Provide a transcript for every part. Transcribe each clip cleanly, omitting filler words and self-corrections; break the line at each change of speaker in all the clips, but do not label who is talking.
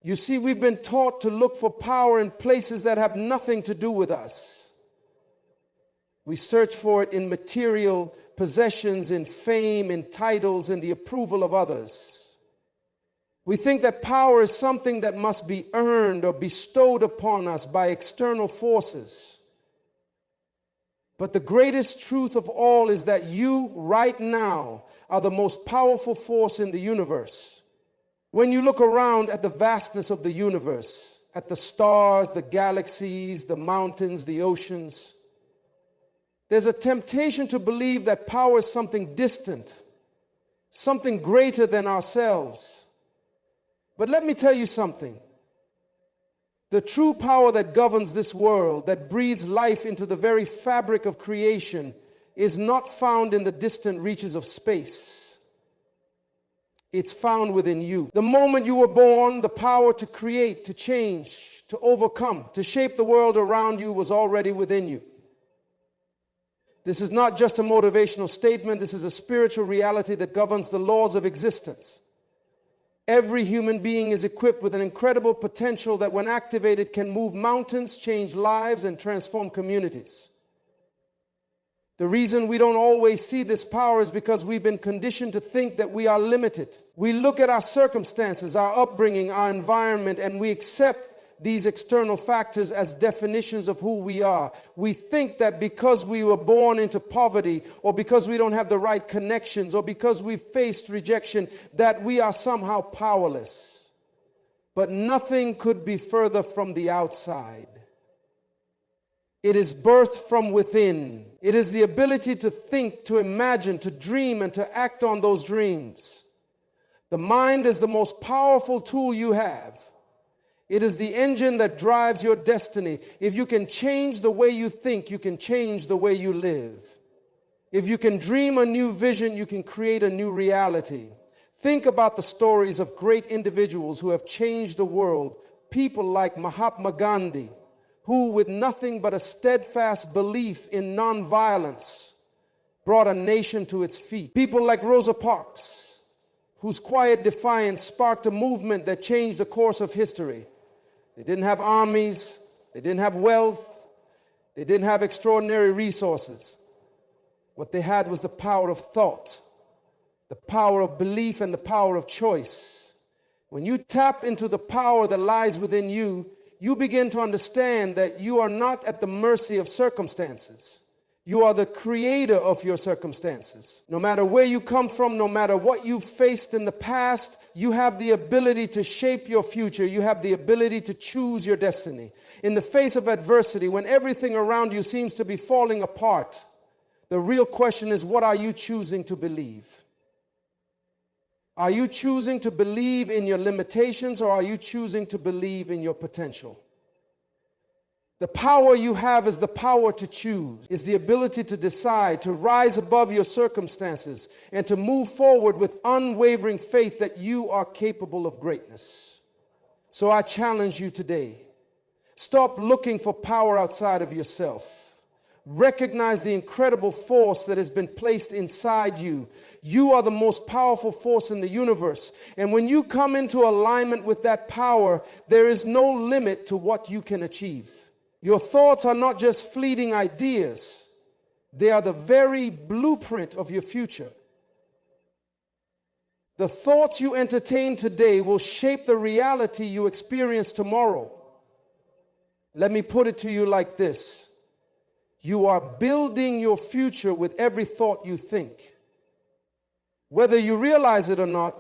You see, we've been taught to look for power in places that have nothing to do with us. We search for it in material possessions, in fame, in titles, in the approval of others. We think that power is something that must be earned or bestowed upon us by external forces. But the greatest truth of all is that you, right now, are the most powerful force in the universe. When you look around at the vastness of the universe, at the stars, the galaxies, the mountains, the oceans, there's a temptation to believe that power is something distant, something greater than ourselves. But let me tell you something. The true power that governs this world, that breathes life into the very fabric of creation, is not found in the distant reaches of space. It's found within you. The moment you were born, the power to create, to change, to overcome, to shape the world around you was already within you. This is not just a motivational statement. This is a spiritual reality that governs the laws of existence. Every human being is equipped with an incredible potential that, when activated, can move mountains, change lives, and transform communities. The reason we don't always see this power is because we've been conditioned to think that we are limited. We look at our circumstances, our upbringing, our environment, and we accept these external factors as definitions of who we are. We think that because we were born into poverty, or because we don't have the right connections, or because we faced rejection, that we are somehow powerless. But nothing could be further from the outside. It is birthed from within. It is the ability to think, to imagine, to dream, and to act on those dreams. The mind is the most powerful tool you have. It is the engine that drives your destiny. If you can change the way you think, you can change the way you live. If you can dream a new vision, you can create a new reality. Think about the stories of great individuals who have changed the world. People like Mahatma Gandhi, who, with nothing but a steadfast belief in nonviolence, brought a nation to its feet. People like Rosa Parks, whose quiet defiance sparked a movement that changed the course of history. They didn't have armies, they didn't have wealth, they didn't have extraordinary resources. What they had was the power of thought, the power of belief, and the power of choice. When you tap into the power that lies within you, you begin to understand that you are not at the mercy of circumstances. You are the creator of your circumstances. No matter where you come from, no matter what you've faced in the past, you have the ability to shape your future. You have the ability to choose your destiny. In the face of adversity, when everything around you seems to be falling apart, the real question is, what are you choosing to believe? Are you choosing to believe in your limitations, or are you choosing to believe in your potential? The power you have is the power to choose, is the ability to decide, to rise above your circumstances, and to move forward with unwavering faith that you are capable of greatness. So I challenge you today. Stop looking for power outside of yourself. Recognize the incredible force that has been placed inside you. You are the most powerful force in the universe. And when you come into alignment with that power, there is no limit to what you can achieve. Your thoughts are not just fleeting ideas. They are the very blueprint of your future. The thoughts you entertain today will shape the reality you experience tomorrow. Let me put it to you like this. You are building your future with every thought you think. Whether you realize it or not,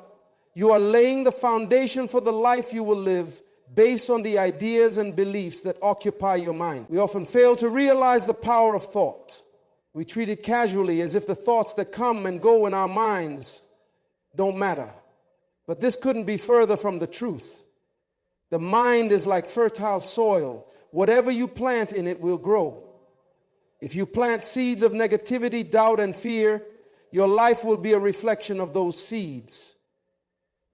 you are laying the foundation for the life you will live based on the ideas and beliefs that occupy your mind. We often fail to realize the power of thought. We treat it casually, as if the thoughts that come and go in our minds don't matter. But this couldn't be further from the truth. The mind is like fertile soil. Whatever you plant in it will grow. If you plant seeds of negativity, doubt, and fear, your life will be a reflection of those seeds.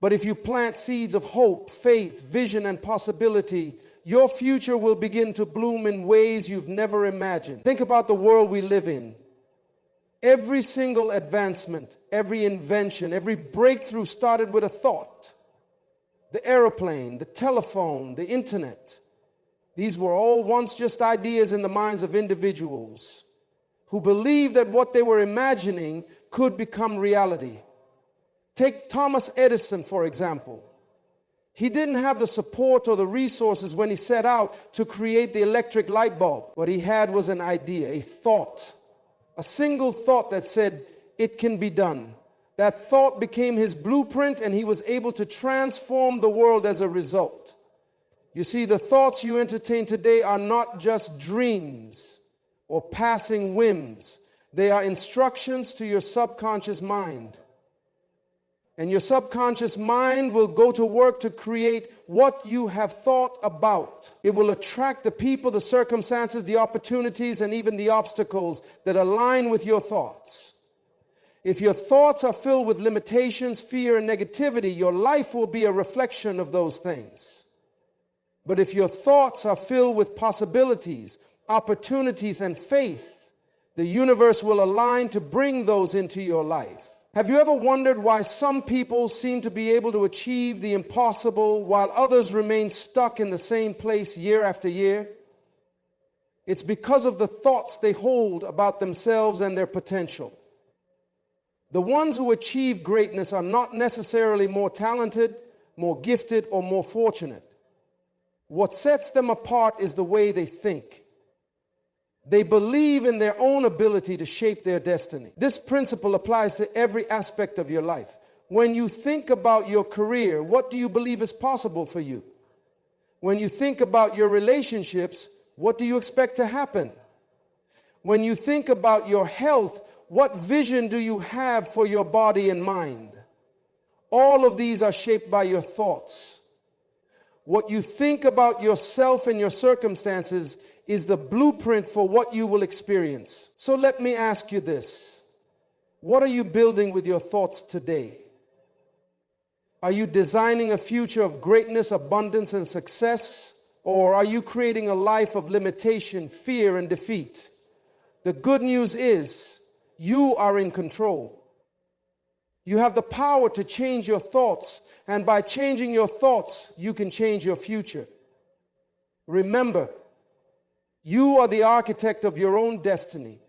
But if you plant seeds of hope, faith, vision, and possibility, your future will begin to bloom in ways you've never imagined. Think about the world we live in. Every single advancement, every invention, every breakthrough started with a thought. the airplane, the telephone, the internet. These were all once just ideas in the minds of individuals who believed that what they were imagining could become reality. Take Thomas Edison, for example. He didn't have the support or the resources when he set out to create the electric light bulb. What he had was an idea, a thought, a single thought that said, it can be done. That thought became his blueprint, and he was able to transform the world as a result. You see, the thoughts you entertain today are not just dreams or passing whims. They are instructions to your subconscious mind. And your subconscious mind will go to work to create what you have thought about. It will attract the people, the circumstances, the opportunities, and even the obstacles that align with your thoughts. If your thoughts are filled with limitations, fear, and negativity, your life will be a reflection of those things. But if your thoughts are filled with possibilities, opportunities, and faith, the universe will align to bring those into your life. Have you ever wondered why some people seem to be able to achieve the impossible while others remain stuck in the same place year after year? It's because of the thoughts they hold about themselves and their potential. The ones who achieve greatness are not necessarily more talented, more gifted, or more fortunate. What sets them apart is the way they think. They believe in their own ability to shape their destiny. This principle applies to every aspect of your life. When you think about your career, what do you believe is possible for you? When you think about your relationships, what do you expect to happen? When you think about your health, what vision do you have for your body and mind? All of these are shaped by your thoughts. What you think about yourself and your circumstances is the blueprint for what you will experience. So let me ask you this. What are you building with your thoughts today? Are you designing a future of greatness, abundance, and success? Or are you creating a life of limitation, fear, and defeat? The good news is you are in control. You have the power to change your thoughts, and by changing your thoughts, you can change your future. Remember, you are the architect of your own destiny.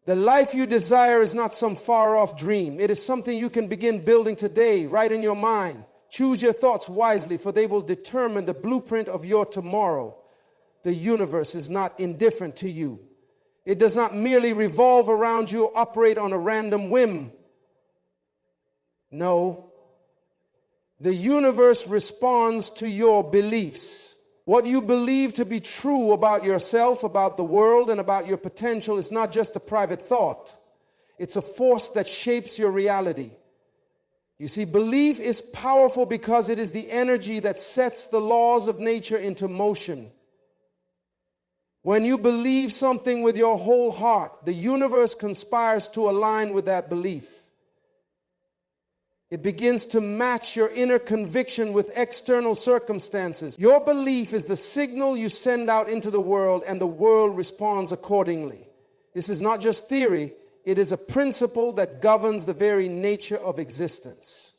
The life you desire is not some far-off dream. It is something you can begin building today, right in your mind. Choose your thoughts wisely, for they will determine the blueprint of your tomorrow. The universe is not indifferent to you. It does not merely revolve around you or operate on a random whim. No. The universe responds to your beliefs. What you believe to be true about yourself, about the world, and about your potential is not just a private thought. It's a force that shapes your reality. You see, belief is powerful because it is the energy that sets the laws of nature into motion. When you believe something with your whole heart, the universe conspires to align with that belief. It begins to match your inner conviction with external circumstances. Your belief is the signal you send out into the world, and the world responds accordingly. This is not just theory, it is a principle that governs the very nature of existence.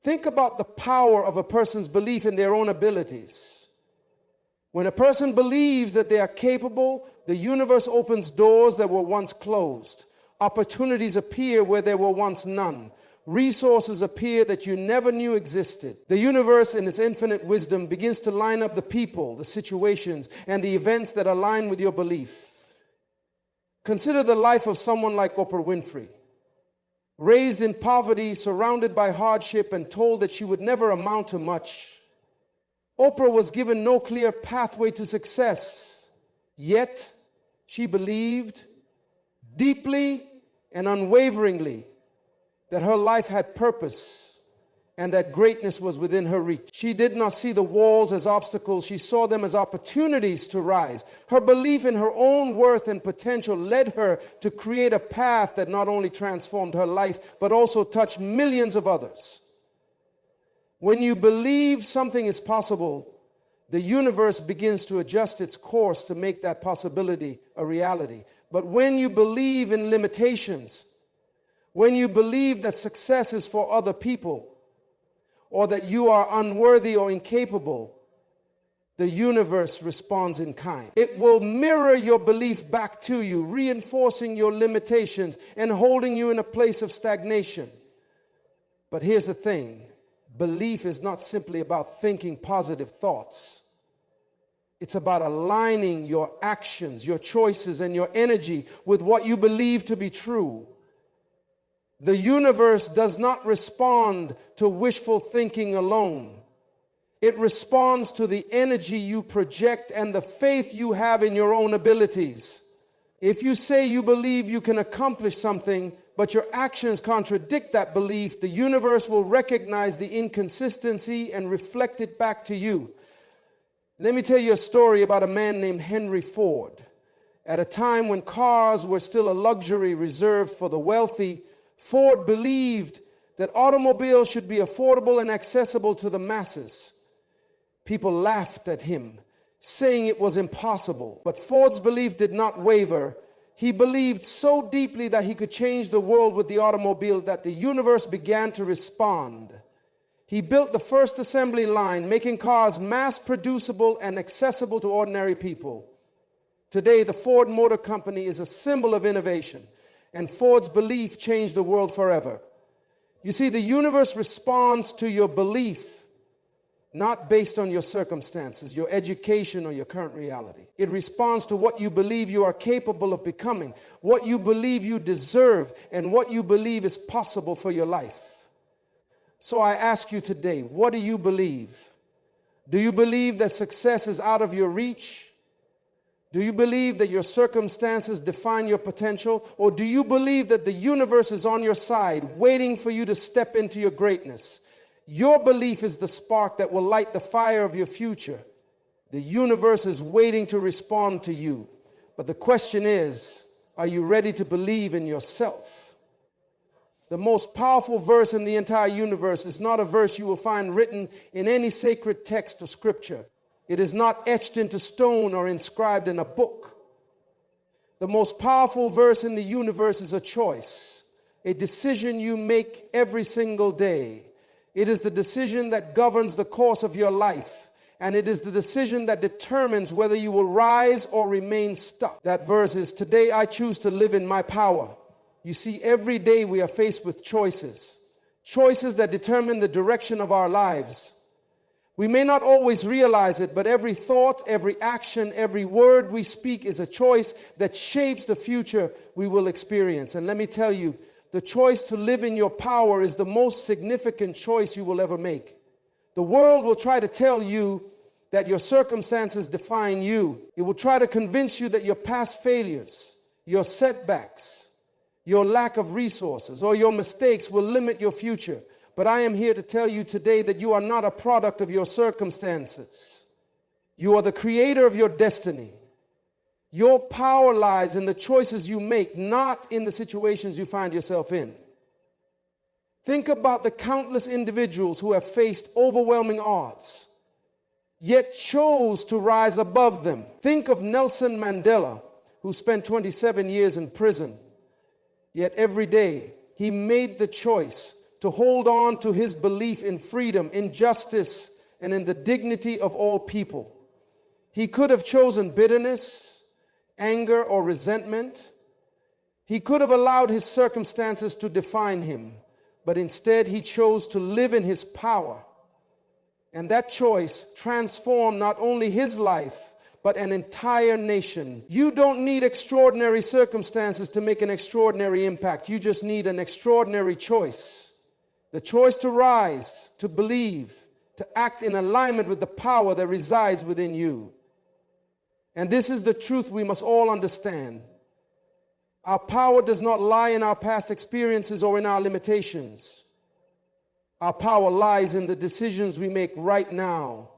Think about the power of a person's belief in their own abilities. When a person believes that they are capable, the universe opens doors that were once closed. Opportunities appear where there were once none. Resources appear that you never knew existed. The universe, in its infinite wisdom, begins to line up the people, the situations, and the events that align with your belief. Consider the life of someone like Oprah Winfrey. Raised in poverty, surrounded by hardship, and told that she would never amount to much, Oprah was given no clear pathway to success. Yet, she believed deeply and unwaveringly that her life had purpose and that greatness was within her reach. She did not see the walls as obstacles. She saw them as opportunities to rise. Her belief in her own worth and potential led her to create a path that not only transformed her life, but also touched millions of others. When you believe something is possible, the universe begins to adjust its course to make that possibility a reality. But when you believe in limitations, when you believe that success is for other people, or that you are unworthy or incapable, the universe responds in kind. It will mirror your belief back to you, reinforcing your limitations and holding you in a place of stagnation. But here's the thing. Belief is not simply about thinking positive thoughts. It's about aligning your actions, your choices, and your energy with what you believe to be true. The universe does not respond to wishful thinking alone. It responds to the energy you project and the faith you have in your own abilities. If you say you believe you can accomplish something, but your actions contradict that belief, the universe will recognize the inconsistency and reflect it back to you. Let me tell you a story about a man named Henry Ford. At a time when cars were still a luxury reserved for the wealthy, Ford believed that automobiles should be affordable and accessible to the masses. People laughed at him, saying it was impossible. But Ford's belief did not waver. He believed so deeply that he could change the world with the automobile that the universe began to respond. He built the first assembly line, making cars mass producible and accessible to ordinary people. Today, the Ford Motor Company is a symbol of innovation, and Ford's belief changed the world forever. You see, the universe responds to your belief, not based on your circumstances, your education, or your current reality. It responds to what you believe you are capable of becoming, what you believe you deserve, and what you believe is possible for your life. So I ask you today, what do you believe? Do you believe that success is out of your reach? Do you believe that your circumstances define your potential? Or do you believe that the universe is on your side, waiting for you to step into your greatness? Your belief is the spark that will light the fire of your future. The universe is waiting to respond to you. But the question is, are you ready to believe in yourself? The most powerful verse in the entire universe is not a verse you will find written in any sacred text or scripture. It is not etched into stone or inscribed in a book. The most powerful verse in the universe is a choice, a decision you make every single day. It is the decision that governs the course of your life, and it is the decision that determines whether you will rise or remain stuck. That verse is, today I choose to live in my power. You see, every day we are faced with choices that determine the direction of our lives. We may not always realize it, but every thought, every action, every word we speak is a choice that shapes the future we will experience. And let me tell you, the choice to live in your power is the most significant choice you will ever make. The world will try to tell you that your circumstances define you. It will try to convince you that your past failures, your setbacks, your lack of resources, or your mistakes will limit your future. But I am here to tell you today that you are not a product of your circumstances. You are the creator of your destiny. Your power lies in the choices you make, not in the situations you find yourself in. Think about the countless individuals who have faced overwhelming odds, yet chose to rise above them. Think of Nelson Mandela, who spent 27 years in prison, yet every day he made the choice to hold on to his belief in freedom, in justice, and in the dignity of all people. He could have chosen bitterness, anger, or resentment. He could have allowed his circumstances to define him, but instead he chose to live in his power. And that choice transformed not only his life, but an entire nation. You don't need extraordinary circumstances to make an extraordinary impact. You just need an extraordinary choice. The choice to rise, to believe, to act in alignment with the power that resides within you. And this is the truth we must all understand. Our power does not lie in our past experiences or in our limitations. Our power lies in the decisions we make right now.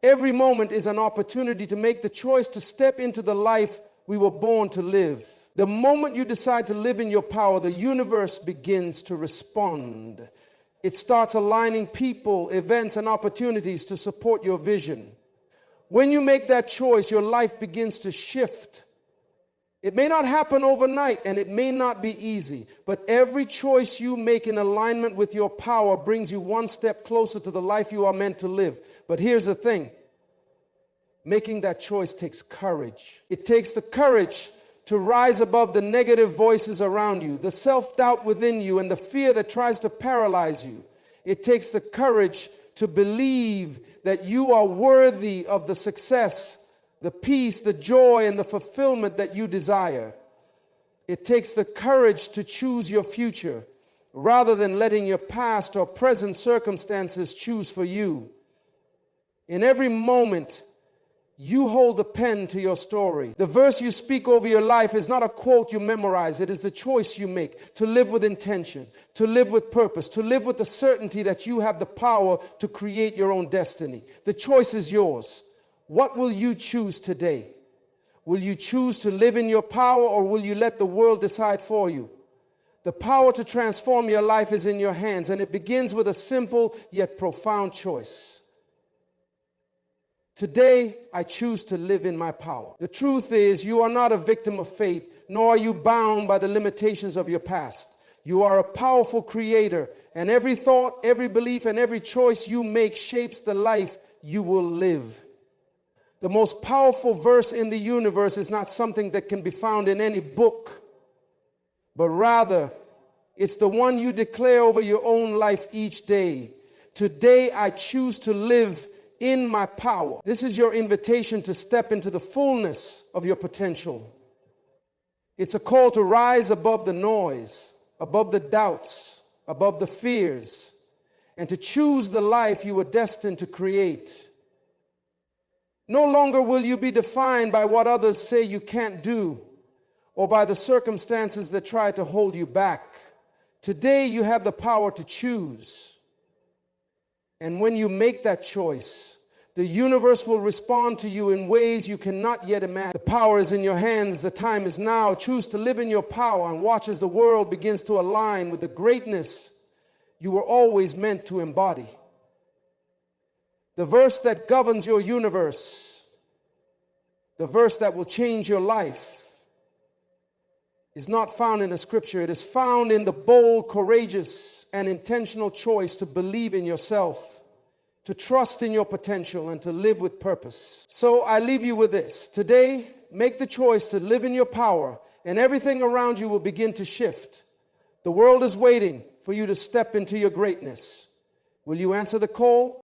Every moment is an opportunity to make the choice to step into the life we were born to live. The moment you decide to live in your power, the universe begins to respond. It starts aligning people, events, and opportunities to support your vision. When you make that choice, your life begins to shift. It may not happen overnight and it may not be easy, but every choice you make in alignment with your power brings you one step closer to the life you are meant to live. But here's the thing. Making that choice takes courage. It takes the courage to rise above the negative voices around you, the self-doubt within you, and the fear that tries to paralyze you. It takes the courage to believe that you are worthy of the success, the peace, the joy, and the fulfillment that you desire. It takes the courage to choose your future rather than letting your past or present circumstances choose for you. In every moment, you hold the pen to your story. The verse you speak over your life is not a quote you memorize. It is the choice you make to live with intention, to live with purpose, to live with the certainty that you have the power to create your own destiny. The choice is yours. What will you choose today? Will you choose to live in your power, or will you let the world decide for you? The power to transform your life is in your hands, and it begins with a simple yet profound choice. Today, I choose to live in my power. The truth is, you are not a victim of fate, nor are you bound by the limitations of your past. You are a powerful creator, and every thought, every belief, and every choice you make shapes the life you will live. The most powerful verse in the universe is not something that can be found in any book, but rather, it's the one you declare over your own life each day. Today, I choose to live in my power. This is your invitation to step into the fullness of your potential. It's a call to rise above the noise, above the doubts, above the fears, and to choose the life you were destined to create. No longer will you be defined by what others say you can't do or by the circumstances that try to hold you back. Today you have the power to choose. And when you make that choice, the universe will respond to you in ways you cannot yet imagine. The power is in your hands. The time is now. Choose to live in your power and watch as the world begins to align with the greatness you were always meant to embody. The verse that governs your universe, the verse that will change your life, is not found in the scripture. It is found in the bold, courageous, and intentional choice to believe in yourself, to trust in your potential, and to live with purpose. So I leave you with this. Today, make the choice to live in your power, and everything around you will begin to shift. The world is waiting for you to step into your greatness. Will you answer the call?